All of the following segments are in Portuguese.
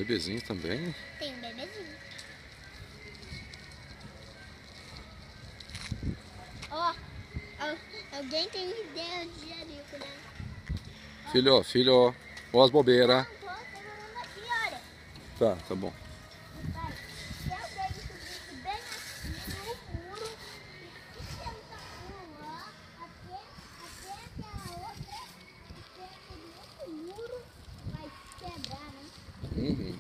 bebezinho também? Tem um bebezinho. Ó, alguém tem ideia de jarico, né? Filho, filho, ó as bobeiras. Tô segurando aqui, olha. Tá bom. Vai, se alguém subisse bem aqui no muro e se tentar pular até aquela outra, até aquele outro muro, vai quebrar, né? Uhum.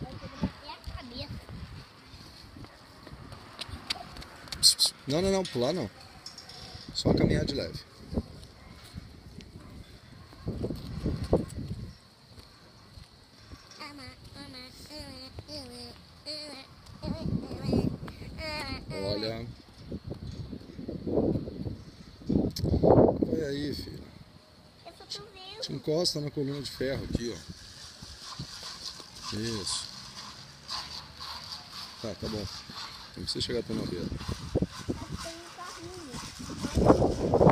Vai quebrar até a cabeça. Pss, pss. Não, pular não. Só caminhar de leve. Olha. Vai aí, filho. Eu só tô vendo. Te encosta na coluna de ferro aqui, ó. Isso. Tá bom. Não precisa chegar até na beira. Tem um carrinho.